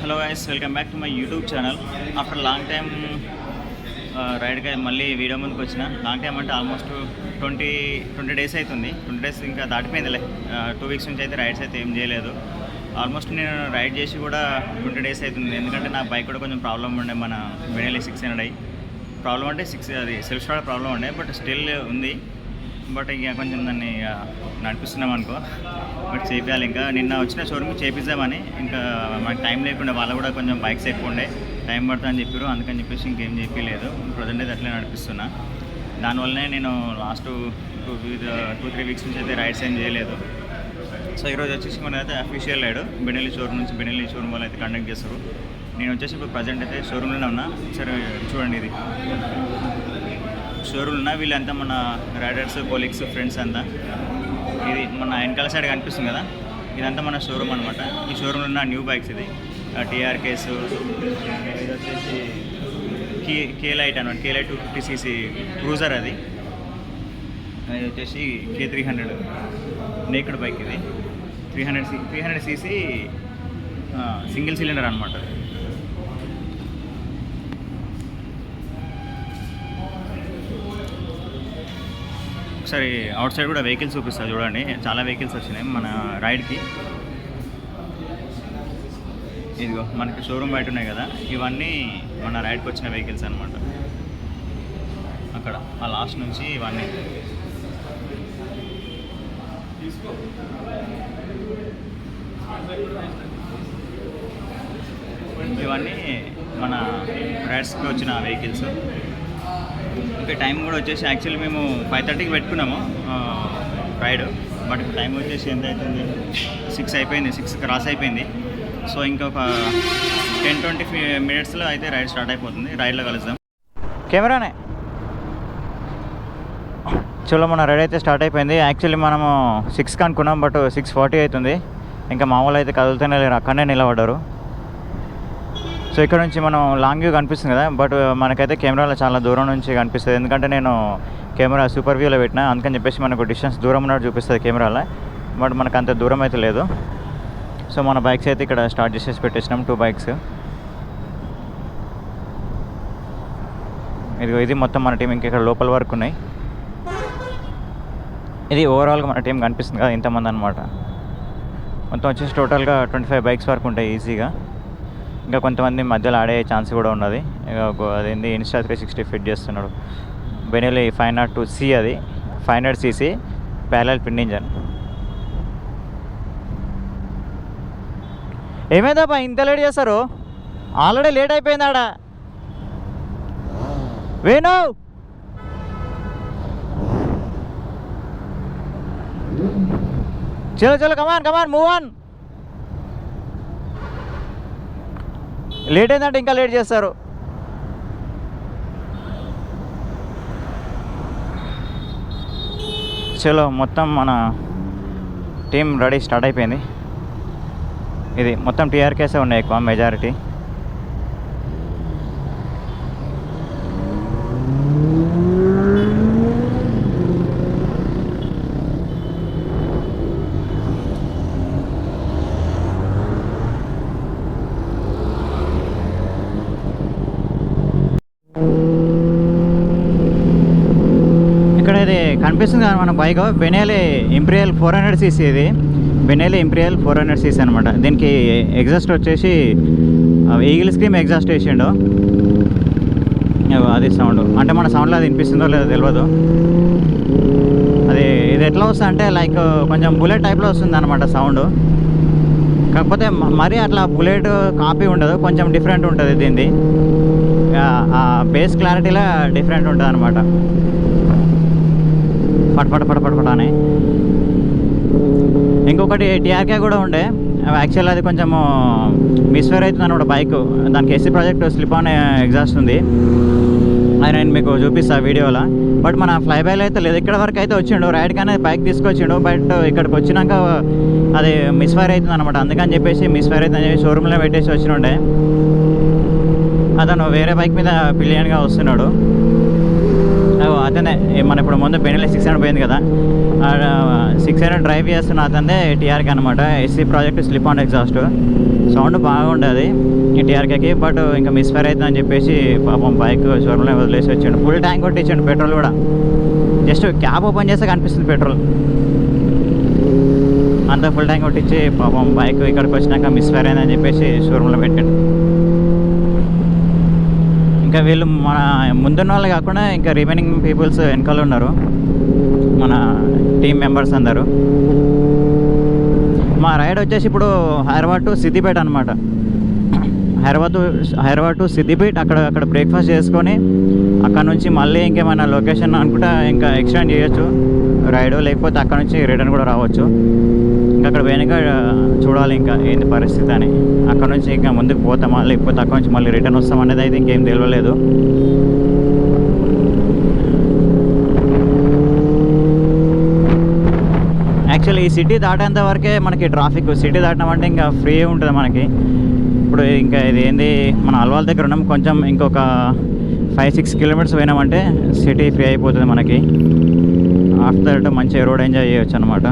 Hello guys, welcome back to my YouTube channel. After long time రైడ్గా మళ్ళీ video ముందుకు వచ్చిన. లాంగ్ టైం అంటే ఆల్మోస్ట్ 20 డేస్ అవుతుంది. 20 డేస్ ఇంకా దాటిపోయిందిలే. 2 వీక్స్ నుంచి అయితే రైడ్స్ అయితే ఏం చేయలేదు. ఆల్మోస్ట్ నేను రైడ్ చేసి కూడా 20 డేస్ అవుతుంది. ఎందుకంటే నా బైక్ కూడా కొంచెం ప్రాబ్లం ఉండే, మన బెనెలీ 600i ప్రాబ్లం అంటే అది సెల్ఫ్ స్టార్ట్ ప్రాబ్లం ఉండే, బట్ స్టిల్ ఉంది. బట్ ఇక కొంచెం దాన్ని నడిపిస్తున్నాం అనుకో, బట్ చేయాలి. ఇంకా నిన్న వచ్చిన షోరూమ్కి చేపిద్దామని, ఇంకా మాకు టైం లేకుండా, వాళ్ళు కూడా కొంచెం బైక్స్ ఎక్కువ ఉండే, టైం పడుతుందని చెప్పారు. అందుకని చెప్పేసి ఇంకేం చెప్పలేదు. ప్రజెంట్ అయితే అట్లే నడిపిస్తున్నా. దానివల్లనే నేను లాస్ట్ 2-3 వీక్స్ నుంచి అయితే రైడ్స్ ఏం చేయలేదు. సో ఈరోజు వచ్చేసి మన అయితే అఫీషియల్ రైడ్ బెనెలీ షోరూమ్ నుంచి, బెనెలీ షోరూమ్ వాళ్ళు అయితే కండక్ట్ చేస్తారు. నేను వచ్చేసి ఇప్పుడు ప్రజెంట్ అయితే షోరూమ్లోనే ఉన్నా. సరే చూడండి, ఇది షోరూమ్ ఉన్నా. వీళ్ళంతా మన రైడర్స్, కొలీగ్స్, ఫ్రెండ్స్ అంతా. ఇది మన వెనకాల సైడ్ కనిపిస్తుంది కదా, ఇదంతా మన షోరూమ్ అనమాట. ఈ షోరూమ్లో ఉన్న న్యూ బైక్స్, ఇది టీఆర్కేస్, ఇది వచ్చేసి కేలైట్ అనమాట, కేలైట్ 250cc క్రూజర్. అది వచ్చేసి K300 నేక్డ్ బైక్. ఇది 300cc సింగిల్ సిలిండర్ అనమాట. ఒకసారి అవుట్ సైడ్ కూడా వెహికల్స్ చూపిస్తారు చూడండి. చాలా వెహికల్స్ వచ్చినాయి మన రైడ్కి. ఇదిగో మనకి షోరూమ్ బయట ఉన్నాయి కదా, ఇవన్నీ మన రైడ్కి వచ్చిన వెహికల్స్ అనమాట. అక్కడ ఆ లాస్ట్ నుంచి ఇవన్నీ మన రైడ్స్కి వచ్చిన వెహికల్స్. ఓకే, టైం కూడా వచ్చేసి యాక్చువల్లీ మేము 5:30కి పెట్టుకున్నాము రైడ్, బట్ టైం వచ్చేసి ఎంత అవుతుంది, 6 అయిపోయింది, 6 క్రాస్ అయిపోయింది. సో ఇంకొక 10-20 మినిట్స్లో అయితే రైడ్ స్టార్ట్ అయిపోతుంది. రైడ్లో కలుద్దాం. కెమెరానే చలో, మన రైడ్ అయితే స్టార్ట్ అయిపోయింది. యాక్చువల్లీ మనము 6కి అనుకున్నాం, బట్ 6:40 అవుతుంది. ఇంకా మామూలు అయితే కదులుతూనే లేరు, అక్కడనే నిలబడ్డారు. సో ఇక్కడ నుంచి మనం లాంగ్ వ్యూ కనిపిస్తుంది కదా, బట్ మనకైతే కెమెరాలో చాలా దూరం నుంచి కనిపిస్తుంది. ఎందుకంటే నేను కెమెరా సూపర్ వ్యూలో పెట్టినా, అందుకని చెప్పేసి మనకు డిస్టెన్స్ దూరం ఉన్నట్టు చూపిస్తుంది కెమెరాలో, బట్ మనకు అంత దూరం అయితే లేదు. సో మన బైక్స్ అయితే ఇక్కడ స్టార్ట్ చేసేసి పెట్టేసినాం, 2 బైక్స్. ఇది మొత్తం మన టీం. ఇంకా ఇక్కడ లోపల వరకు ఉన్నాయి. ఇది ఓవరాల్గా మన టీం కనిపిస్తుంది కదా, ఇంతమంది అనమాట. మొత్తం వచ్చేసి టోటల్గా 25 బైక్స్ వరకు ఉంటాయి ఈజీగా. ఇంకా కొంతమంది మధ్యలో ఆడే ఛాన్స్ కూడా ఉన్నది. అదేంటి ఇన్స్టా 360 ఫిట్ చేస్తున్నాడు. బెనెలీ 502C, అది 500cc ప్యారలల్ ట్విన్ ఇంజన్. ఏమైందా ఇంత లేట్ చేస్తారు? ఆల్రెడీ లేట్ అయిపోయింది ఆడ. వేణు చలో కమాన్ మూవ్ ఆన్. లేట్ అయిందంటే ఇంకా లేట్ చేస్తారు. చలో, మొత్తం మన టీం రెడీ, స్టార్ట్ అయిపోయింది. ఇది మొత్తం టీఆర్కేసే ఉన్నాయి ఎక్కువ, మెజారిటీ. కనిపిస్తుంది కదా మన బైక్, బెనెలీ ఇంపీరియల్ 400cc. ఇది బెనెలీ ఇంపీరియల్ 400cc అనమాట. దీనికి ఎగ్జాస్ట్ వచ్చేసి ఈగిల్ స్క్రీమ్ ఎగ్జాస్ట్ వేసిండు. అది సౌండ్ అంటే మన సౌండ్లో అది వినిపిస్తుందో లేదో తెలియదు. ఇది ఎట్లా వస్తుంది అంటే లైక్ కొంచెం బుల్లెట్ టైప్లో వస్తుంది అనమాట సౌండ్. కాకపోతే మరీ అట్లా బుల్లెట్ కాపీ ఉండదు, కొంచెం డిఫరెంట్ ఉంటుంది. దీనిది బేస్ క్లారిటీలో డిఫరెంట్ ఉంటుంది అనమాట. పట్ అని. ఇంకొకటి టీఆర్కే కూడా ఉండే, యాక్చువల్ అది కొంచెం మిస్ఫైర్ అవుతుంది అనమాట బైక్. దానికి SC project slip on exhaust ఉంది, అది నేను మీకు చూపిస్తాను వీడియోలో. బట్ మన ఫ్లైబైలో అయితే లేదు. ఇక్కడ వరకు అయితే వచ్చిండు రైడ్, కానీ బైక్ తీసుకొచ్చిండు. బట్ ఇక్కడికి వచ్చినాక అది మిస్ఫైర్ అవుతుంది అనమాట. అందుకని చెప్పేసి మిస్ఫైర్ అవుతుందని చెప్పి షోరూంలో పెట్టేసి వచ్చినుండే. అతను వేరే బైక్ మీద పిలియన్గా వస్తున్నాడు. అతనే మన ఇప్పుడు ముందు బెనెలీ 600 పోయింది కదా, 600 డ్రైవ్ చేస్తున్న అతనే టీఆర్కి అనమాట. SC project slip on exhaust. Sound బాగుండేది ఈ టీఆర్కేకి. బట్ ఇంకా మిస్ఫైర్ అవుతుందని చెప్పేసి పాపం బైక్ షోరూంలో వదిలేసి వచ్చాడు. ఫుల్ ట్యాంక్ కొట్టించాడు పెట్రోల్ కూడా. జస్ట్ క్యాబ్ ఓపెన్ చేస్తే కనిపిస్తుంది పెట్రోల్. అంతా ఫుల్ ట్యాంక్ కొట్టించి పాపం బైక్ ఇక్కడికి వచ్చినాక మిస్ఫైర్ అయిందని చెప్పేసి షోరూంలో పెట్టాడు. ఇంకా వీళ్ళు మన ముందున్న వాళ్ళు కాకుండా ఇంకా రిమైనింగ్ పీపుల్స్ వెనకాల ఉన్నారు, మన టీం మెంబర్స్ అందరూ. మా రైడ్ వచ్చేసి ఇప్పుడు హైదరాబాద్ టు సిద్దిపేట అనమాట. హైదరాబాద్ టు సిద్దిపేట అక్కడ బ్రేక్ఫాస్ట్ చేసుకొని అక్కడ నుంచి మళ్ళీ ఇంకేమైనా లొకేషన్ అనుకుంటా ఇంకా ఎక్స్టెండ్ చేయొచ్చు రైడ్, లేకపోతే అక్కడ నుంచి రిటర్న్ కూడా రావచ్చు. ఇంకా అక్కడ వెనుక చూడాలి ఇంకా ఏంది పరిస్థితి అని. అక్కడ నుంచి ఇంకా ముందుకు పోతామా లేకపోతే అక్కడ నుంచి మళ్ళీ రిటర్న్ వస్తాం అనేది అయితే ఇంకేం తెలియలేదు. యాక్చువల్లీ ఈ సిటీ దాటేంత వరకే మనకి ట్రాఫిక్. సిటీ దాటడం అంటే ఇంకా ఫ్రీ ఉంటుంది మనకి. ఇప్పుడు ఇంకా ఇది ఏంది మన అల్వాల్ దగ్గర ఉన్నాం, కొంచెం ఇంకొక 5-6 కిలోమీటర్స్ పోయినామంటే సిటీ ఫ్రీ అయిపోతుంది మనకి. ఆఫ్టర్ దట్ మంచిగా రోడ్ ఎంజాయ్ చేయొచ్చు అనమాట.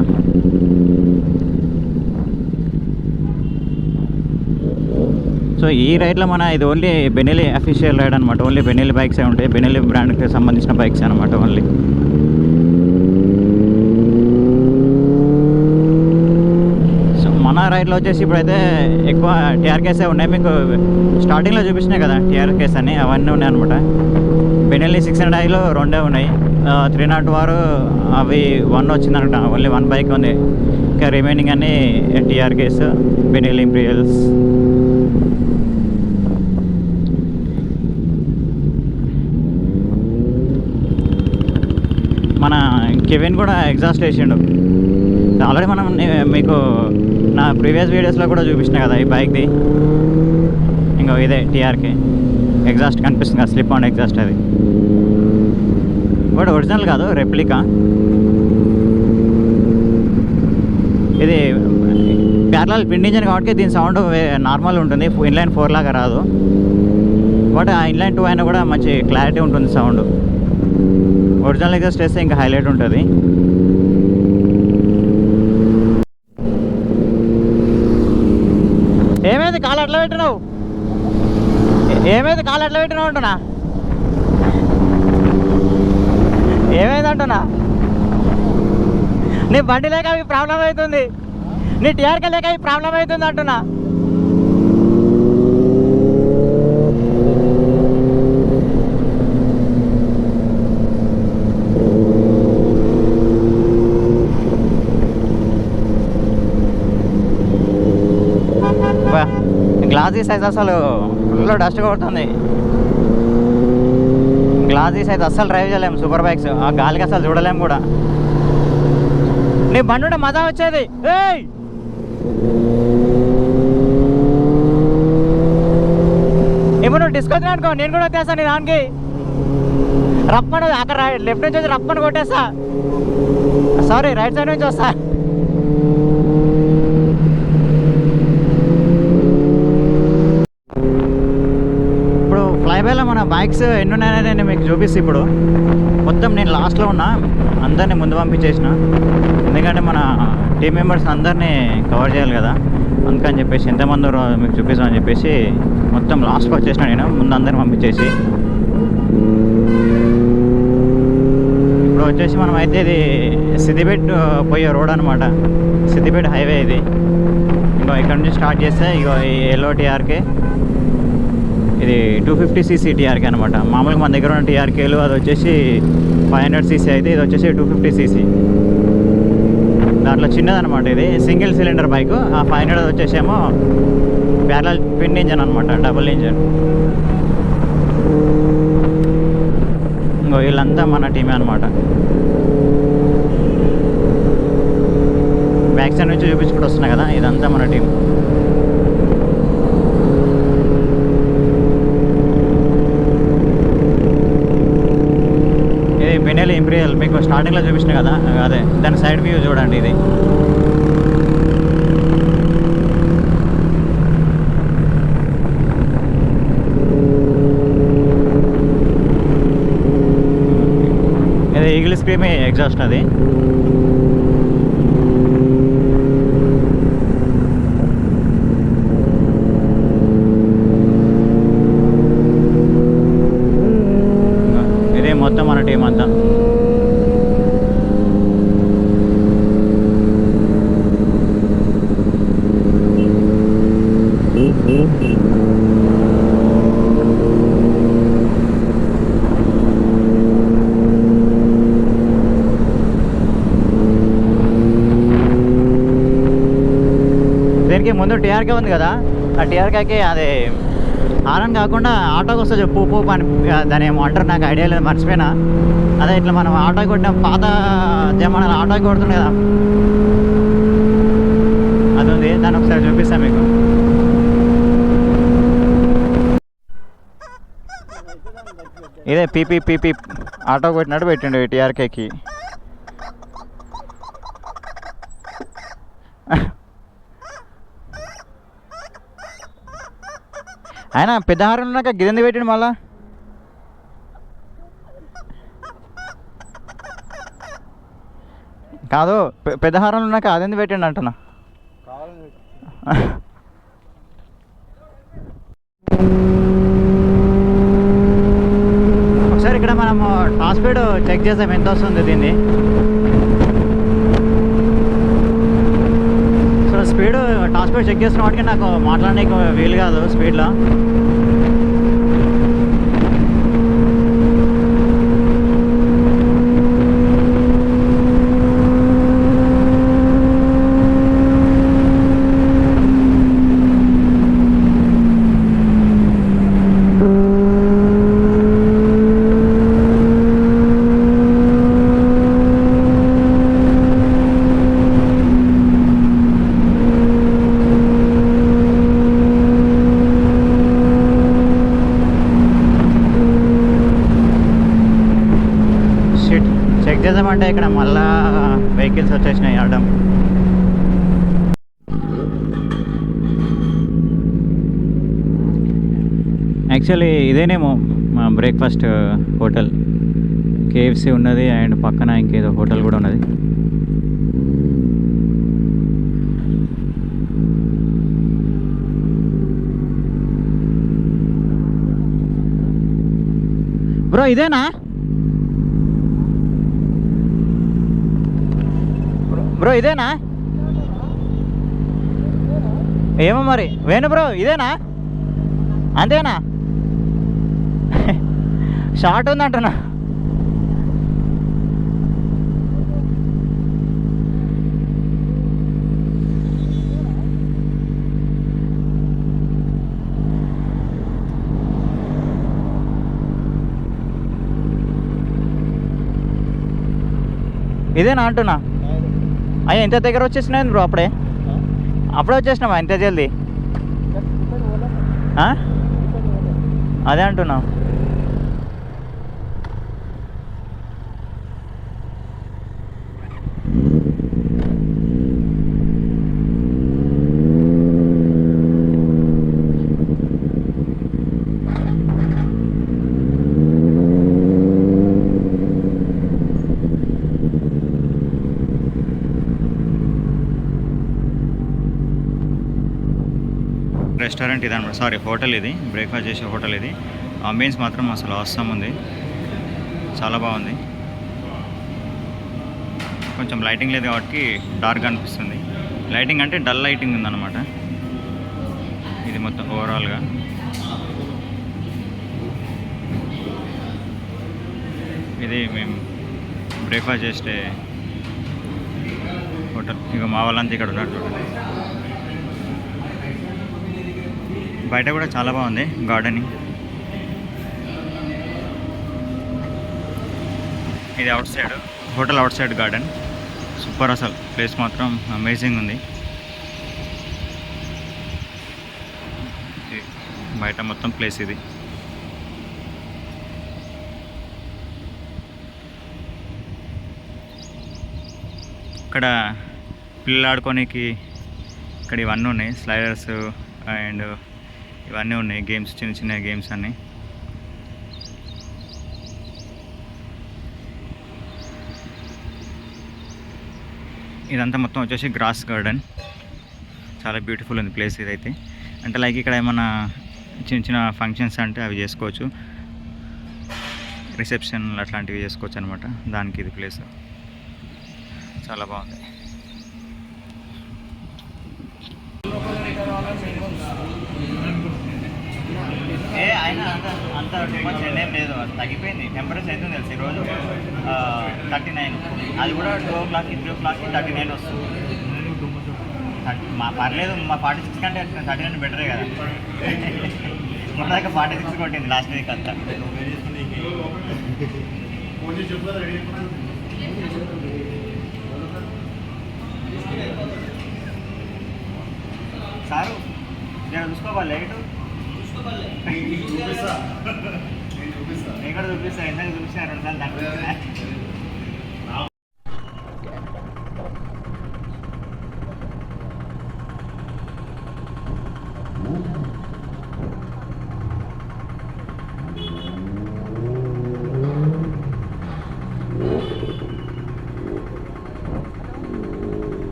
సో ఈ రైడ్లో ఇది ఓన్లీ బెనెలీ అఫీషియల్ రైడ్ అనమాట. ఓన్లీ బెనెలీ బైక్సే ఉంటాయి, బెనెలీ బ్రాండ్కి సంబంధించిన బైక్స్ అనమాట ఓన్లీ. రైడ్లో వచ్చేసి ఇప్పుడైతే ఎక్కువ టీఆర్కేసే ఉన్నాయి. మీకు స్టార్టింగ్లో చూపించినాయి కదా టీఆర్కేస్ అని, అవన్నీ ఉన్నాయి అనమాట. బెనెల్లీ 600iలో 2 ఉన్నాయి, 302 అవి 1 వచ్చిందనమాట. ఓన్లీ 1 బైక్ ఉంది. ఇంకా రిమైనింగ్ అన్ని టీఆర్కేస్, బెనెల్లీ ఇంపీరియల్స్. మన కెవిన్ కూడా ఎగ్జాస్ట్ వేసిండు. ఆల్రెడీ మనం మీకు నా ప్రీవియస్ వీడియోస్లో కూడా చూపించిన కదా ఈ బైక్ది. ఇంకో ఇదే టీఆర్కే ఎగ్జాస్ట్ కనిపిస్తుంది కదా, స్లిప్ ఆన్ ఎగ్జాస్ట్. అది బట్ ఒరిజినల్ కాదు, రెప్లికా. ఇది ప్యారలల్ ట్విన్ ఇంజన్ కాబట్టి దీని సౌండ్ నార్మల్ ఉంటుంది, ఇన్లైన్ 4 లాగా రాదు. బట్ ఆ ఇన్లైన్ 2 అయినా కూడా మంచి క్లారిటీ ఉంటుంది సౌండ్. ఒరిజినల్ ఎగ్జాస్ట్ వేస్తే ఇంకా హైలైట్ ఉంటుంది. ఏమైంది కాలు అట్లా పెట్టినావు? ఏమైంది కాలు అట్లా పెట్టినావు అంటున్నా? ఏమైంది అంటున్నా? నీ బండి లేక అవి ప్రాబ్లం అవుతుంది, నీ టీఆర్కే లేక అవి ప్రాబ్లం అవుతుంది అంటున్నా. గ్లాసీ సైజ్ అసలు ఫుల్ డస్ట్ కొడుతుంది. గ్లాసీ సైజ్ అస్సలు డ్రైవ్ చేయలేము సూపర్ బైక్స్. ఆ గాలికి అసలు చూడలేము కూడా. నీ బండి ఉంటే మజా వచ్చేది. ఏయ్ ఇప్పుడు నువ్వు డిస్కౌంట్ అనుకో, నేను కూడా వచ్చేస్తాను నీ దానికి. రప్పను అక్కడ లెఫ్ట్ నుంచి వచ్చి రప్పని కొట్టేస్తా. సారీ, రైట్ సైడ్ నుంచి వస్తా. ఫ్లైవేలో మన బైక్స్ ఎన్ని ఉన్నాయని నేను మీకు చూపిస్తే ఇప్పుడు మొత్తం నేను లాస్ట్లో ఉన్నా, అందరినీ ముందు పంపించేసిన. ఎందుకంటే మన టీం మెంబర్స్ అందరినీ కవర్ చేయాలి కదా, అందుకని చెప్పేసి ఎంతమంది మీకు చూపిస్తామని చెప్పేసి మొత్తం లాస్ట్కి వచ్చేసిన. నేను ముందు అందరిని పంపించేసి ఇప్పుడు వచ్చేసి మనం అయితే ఇది సిద్దిపేట పోయే రోడ్ అనమాట. సిద్దిపేట హైవే ఇది. ఇంకో ఇక్కడ నుంచి స్టార్ట్ చేస్తే ఇగో ఈ ఎల్లో టీఆర్కే, ఇది 250cc టీఆర్కే అనమాట. మామూలుగా మన దగ్గర ఉన్న టీఆర్కేలు అది వచ్చేసి 500cc అయితే ఇది వచ్చేసి 250cc. దాంట్లో చిన్నదనమాట, ఇది సింగిల్ సిలిండర్ బైక్. ఆ 500 వచ్చేసేమో ప్యారలల్ ట్విన్ ఇంజన్ అనమాట, డబుల్ ఇంజన్. ఇంకో వీళ్ళంతా మన టీమే అనమాట. బ్యాక్ సైడ్ నుంచి చూపించుకుంటూ వస్తున్నా కదా, ఇదంతా మన టీం. బెనెల్లీ ఇంపీరియల్ మీకు స్టార్టింగ్లో చూపించిన కదా, అదే దాని సైడ్ వ్యూ చూడండి. ఇది ఇది ఈగిల్ స్క్రీమ్ ఎగ్జాస్ట్. అది దీనికి ముందు టీఆర్కే ఉంది కదా, ఆ టీఆర్కేకి అది హారన్ కాకుండా ఆటోకి వస్తుంది చెప్పు పూ పని, దాని ఏమో అంటారు, నాకు ఐడియా లేదు, మర్చిపోయినా. అదే ఇట్లా మనం ఆటోకి కొట్టిన పాత జమానాలు ఆటోకి కొడుతుండే కదా, అది ఉంది. దాన్ని ఒకసారి చూపిస్తాను మీకు. ఇదే పీపీ ఆటో కొట్టినట్టు పెట్టిండు టీఆర్కేకి. ఆయన పెద్ద హారం ఉన్నాక గిదెంది పెట్టిండు మళ్ళా. కాదు, పెద్ద హారం ఉన్నాక అదెంది పెట్టిండు అంటున్నా. ఒకసారి ఇక్కడ మనం టాప్ స్పీడ్ చెక్ చేసాం ఎంత వస్తుంది దీన్ని. So speed top speed check చేసిన వాటికి నాకు మాట్లాడడానికి వీలు కాదు స్పీడ్లో. చెక్ చేద్దామంటే ఇక్కడ మళ్ళా వెహికల్స్ వచ్చేసినాయి అడ్డం. యాక్చువల్లీ ఇదేనేమో మా బ్రేక్ఫాస్ట్ హోటల్. కేఎఫ్సి ఉన్నది అండ్ పక్కన ఇంకేదో హోటల్ కూడా ఉన్నది. బ్రో ఇదేనా బ్రో, ఇదేనా? ఏమో మరి. వేణు బ్రో ఇదేనా? అంతేనా? షార్ట్ ఉందంటున్నా. ఇదేనా అంటున్నా. అయ్యా ఇంత దగ్గర వచ్చేసినాయి బ్రో, అప్పుడే వచ్చేసినావా ఇంత జల్దీ? అదే అంటున్నా. రెస్టారెంట్ ఇది అనమాట, సారీ హోటల్ ఇది, బ్రేక్ఫాస్ట్ చేసే హోటల్ ఇది. అంబియన్స్ మాత్రం అసలు అవసరం ఉంది, చాలా బాగుంది. కొంచెం లైటింగ్ లేదు కాబట్టి డార్క్గా అనిపిస్తుంది. లైటింగ్ అంటే డల్ లైటింగ్ ఉందన్నమాట ఇది మొత్తం ఓవరాల్గా. ఇది మేము బ్రేక్ఫాస్ట్ చేసే హోటల్. ఇక మా వాళ్ళంతా ఇక్కడ ఉన్నట్టు. బయట కూడా చాలా బాగుంది గార్డెనింగ్. ఇది out side hotel, out side garden. Super, అసలు ప్లేస్ మాత్రం అమేజింగ్ ఉంది. బయట మొత్తం ప్లేస్ ఇది. ఇక్కడ పిల్లలు ఆడుకోనికి ఇక్కడ ఇవన్నీ ఉన్నాయి, స్లైడర్స్ అండ్ ఇవన్నీ ఉన్నాయి, గేమ్స్, చిన్న చిన్న గేమ్స్ అన్నీ. ఇదంతా మొత్తం వచ్చేసి గ్రాస్ గార్డెన్. చాలా బ్యూటిఫుల్ ఉంది ప్లేస్ ఇదైతే. అంటే లైక్ ఇక్కడ ఏమన్నా చిన్న చిన్న ఫంక్షన్స్ అంటే అవి చేసుకోవచ్చు, రిసెప్షన్ అట్లాంటివి చేసుకోవచ్చు అనమాట. దానికి ఇది ప్లేస్ చాలా బాగుంది. ఆయన అంత టూ మచ్ ఎండ్ ఏం లేదు, తగ్గిపోయింది. టెంపరేచర్ అయితే తెలుసు ఈరోజు 39, అది కూడా 2 o'clock 3 o'clock 39 వస్తుంది. పర్లేదు, మా 46 కంటే 39 బెటరే కదా. మొన్నదాకా 46 కొట్టింది లాస్ట్ వీక్ అంతా. సారు నేను చూసుకోవాలి లైట్ ఎక్కడ చూపిస్తా, ఎందుకు చూపిస్తా 2 సార్లు దాకా.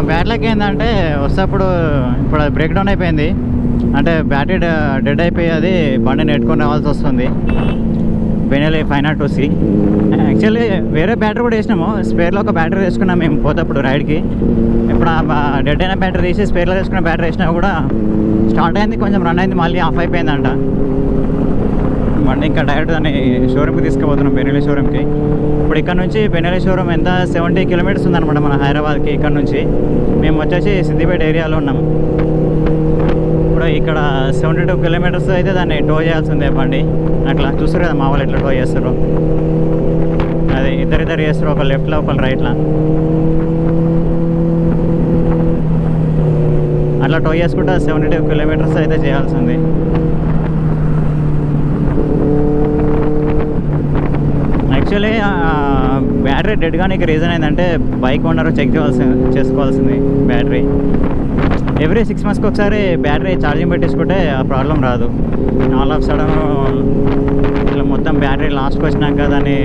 బ్యాటరీకి ఏంటంటే వస్తేప్పుడు ఇప్పుడు అది బ్రేక్ డౌన్ అయిపోయింది, అంటే బ్యాటరీ డెడ్ అయిపోయి అది బండి నెట్టుకొని రావాల్సి వస్తుంది. Benelli 502C. యాక్చువల్లీ వేరే బ్యాటరీ కూడా వేసినాము, స్పేర్లో ఒక బ్యాటరీ వేసుకున్నాం మేము పోతప్పుడు రైడ్కి. ఇప్పుడు ఆ డెడ్ అయిన బ్యాటరీ తీసి స్పేర్లో వేసుకున్న బ్యాటరీ వేసినా కూడా స్టార్ట్ అయింది, కొంచెం రన్ అయింది, మళ్ళీ ఆఫ్ అయిపోయిందంట బండి. ఇంకా డైరెక్ట్ దాన్ని షోరూమ్కి తీసుకుపోతున్నాం, బెనెలీ షోరూమ్కి. ఇప్పుడు ఇక్కడ నుంచి బెనెలీ షోరూమ్ ఎంత 70 kilometers ఉందన్నమాట మన హైదరాబాద్కి. ఇక్కడ నుంచి మేము వచ్చేసి సిద్దిపేట ఏరియాలో ఉన్నాం. ఇప్పుడు ఇక్కడ 72 kilometers అయితే దాన్ని టో చేయాల్సిందే బండి. అట్లా చూస్తారు కదా మా వాళ్ళు ఎట్లా టో చేస్తారు, అది ఇద్దరిద్దరు చేస్తారు, ఒక లెఫ్ట్లో ఒక రైట్లో. అట్లా టో చేసుకుంటే 72 kilometers అయితే చేయాల్సింది. యాక్చువల్లీ బ్యాటరీ డెడ్ కానీ రీజన్ ఏంటంటే బైక్ ఓనర్ చెక్ చేసుకోవాల్సింది బ్యాటరీ. ఎవ్రీ 6 monthsకి ఒకసారి బ్యాటరీ ఛార్జింగ్ పెట్టేసుకుంటే ఆ ప్రాబ్లం రాదు. ఆల్ ఆఫ్ సడన్ ఇట్లా మొత్తం బ్యాటరీ లాస్ట్కి వచ్చినాక దాన్ని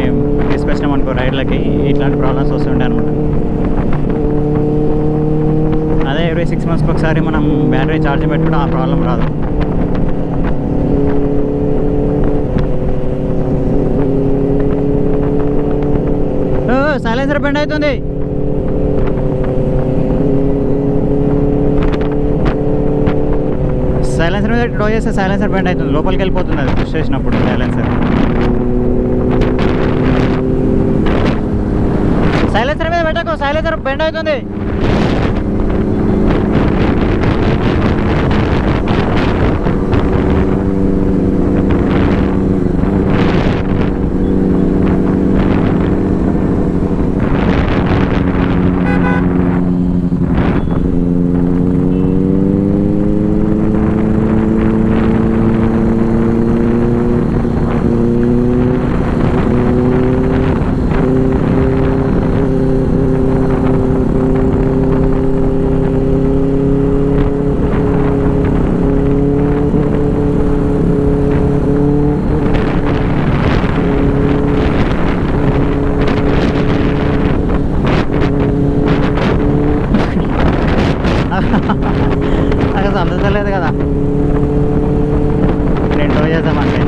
తీసుకొచ్చినాం అనుకో రైడ్లకి, ఇట్లాంటి ప్రాబ్లమ్స్ వస్తుండే అనమాట. అదే ఎవ్రీ 6 monthsకి ఒకసారి మనం బ్యాటరీ ఛార్జింగ్ పెట్టుకుంటే ఆ ప్రాబ్లం రాదు. సైలెన్సర్ బెండ్ అవుతుంది. సైలెన్సర్ మీద టో చేస్తే సైలెన్సర్ బెండ్ అవుతుంది, లోపలికి వెళ్ళిపోతుంది అది పుష్ చేసినప్పుడు సైలెన్సర్ మీద పెట్టకు, సైలెన్సర్ బెండ్ అవుతుంది. నాకు సంతలేదు కదా నేను టో చేద్దామంటే.